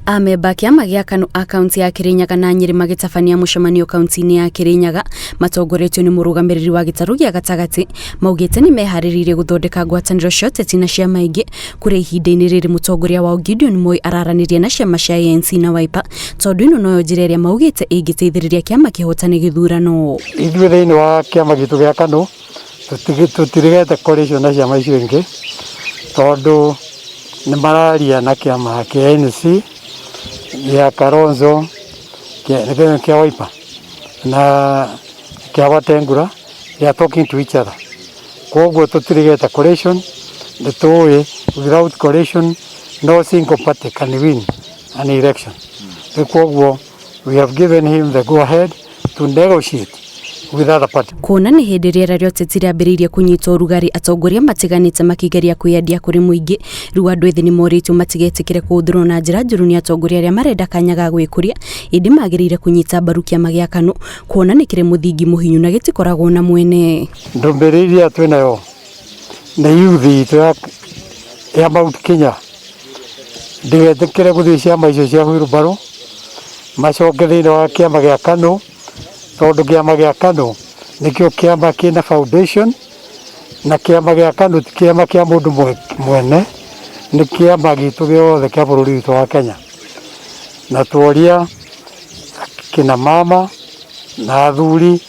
Amemba kĩama gĩa KANU akaunti ya Kirinyaga na Nyeri magĩtabania mũcemanio kaunti-inĩ ya Kirinyaga matongoretio nĩ mũrũgamĩrĩri wa gĩtarũ gĩa gatagatĩ maugĩte nĩ meharĩrĩirie gũthondeka ngwatanĩro cia ũteti na ciama ingĩ kũrĩ ihinda-inĩ rĩrĩ mũtongoria wa Gideon Moi araranĩria na ciama cia ANC na Wiper tondũ ĩno noyo njĩra ĩrĩa maugĩte ĩngĩteithĩrĩria kĩama kĩhotane gĩthurano. Ithuĩ thĩinĩ wa kĩama gitu gĩa KANU tũtirigete coalition na ciama icio ingĩ tondũ nĩ mararia na kĩama kĩa ANC ya Karonzo kia Wiper na kia Watengura, they are talking to each other. Koguo tutirigete coalition, the two without coalition no single party can win an election. Koguo we have given him the go ahead to negotiate with other party. Kuona nĩ hĩndĩ rĩera rĩa ũteti rĩambĩrĩirie kũnyita ũrugarĩ, atongoria matiganĩte makĩgeria kwĩyendia kũrĩ mũingĩ, rĩu andũ ethĩ nĩ morĩtio matigetĩkĩre kũhũthĩrwo na njĩra njũru nĩ atongoria arĩa marenda kanya ga gwĩkũria, ĩndĩ magĩrĩire kũnyita mbaru kĩama gĩa KANU kuona nĩ kĩrĩ mũthingi mũhinyu na gĩtikoragwo na mwene. Ndũmĩrĩri twĩnayo nĩ yuthi itũ ya Mount Kenya ndĩgetĩkĩre gũthiĩ ciama icio cia wheelbarrow macoke thĩinĩ wa kĩama gĩa KANU tondũ kĩama gĩa KANU nĩkĩo kĩama kĩna foundation na kĩama gĩa KANU ti kĩama kĩa mũndũ mwene, nĩ kĩama gitũ gĩothe kĩa bũrũri witũ wa Kenya, na tuoria kina mama na athuri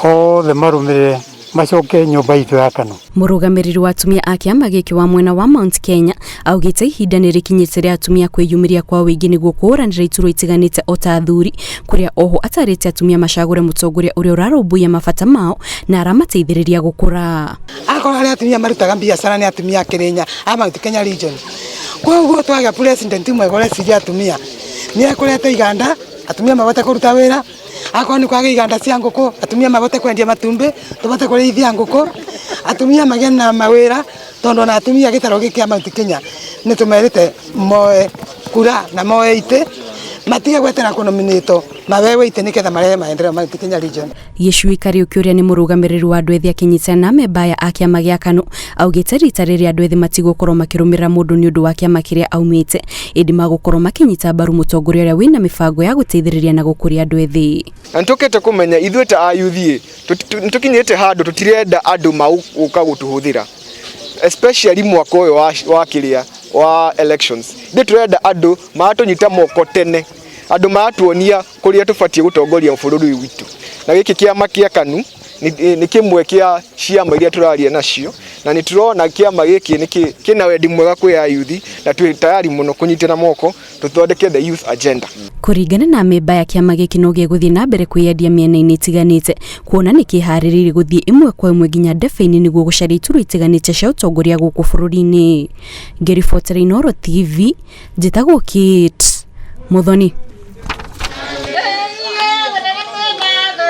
othe marũmĩrĩre macoke nyũmba itũ ya KANU. Mũrũgamĩrĩri wa atumia a kĩama gĩkĩ wa mwena wa Mount Kenya augĩte ihinda nĩ rĩkinyĩte rĩa atumia kwĩyumĩria kwa wĩingĩ nĩguo kũhũranĩra iturwa itiganĩte o ta athuri, kũrĩa oho atarĩte atumia macagũre mũtongoria ũrĩa ũrarũmbũiya mabata mao na aramateithĩrĩria gũkũra. Akorwo arĩa atumia marutaga biacara nĩ atumia Kenya a Mount Kenya region. Koguo twaga president mwega ũreciria atumia nĩ ekũrete iganda atumia mabote kũruta wĩra, akorwo nĩ kwagĩa iganda cia ngũkũ atumia mabote kwendia matumbĩ, tũbote kũrĩithia ngũkũ, atumia magĩe na mawĩra tondũ na atumia gĩtarũ gĩkĩ kĩa Mount Kenya nĩ tũmerĩte moe kura na moe itĩ matige gwetera kũnominĩtwo mawewe itĩ nĩgetha marehe maendeleo Mount Kenya region. Gĩcui Kariũki ũrĩa nĩ mũrũgamĩrĩri wa andũ ethĩ akĩnyitana na Amemba a kĩama gĩa KANU augĩte rita rĩrĩ andũ ethĩ matigũkorwo makĩrũmĩrĩra mũndũ nĩ ũndũ wa kĩama kĩrĩa aumĩte, ĩndĩ magũkorwo makĩnyita mbaru mũtongoria ũrĩa wĩna mĩbango ya gũteithĩrĩria na gũkũria andũ ethĩ. Na tũkĩte kũmenya ithuĩ ta ayuthi tũkinyĩte handũ tũtirenda andũ magũka gũtũhũthĩra, especially mwaka ũyũ wa kĩrĩa wa elections. Ndĩ tũrenda andũ matũnyita moko tene, andũ matuonia kũrĩa tũbatie gũtongoria bũrũri witũ. Na gĩkĩ kĩama kĩa KANU nĩ kĩmwe kĩa ciama iria tũraria nacio, na nĩ tũrona kĩama gĩkĩ kĩna wendi mwega kwĩ ayuthi na twĩ tayari mũno kũnyitana moko tũthondeke the youth agenda. Kũringana na Amemba ya kĩama gĩkĩ no gĩgũthiĩ na mbere kwĩyendia mĩena-inĩ itiganĩte, kuona nĩ kĩharĩrĩirie gũthiĩ ĩmwe kwa ĩmwe nginya ndebe-inĩ nĩguo gũcaria iturwa itiganĩte cia ũtongoria gũkũ bũrũri-inĩ. Ngĩribotera Inooro TV, njĩtagwo Kate Muthoni.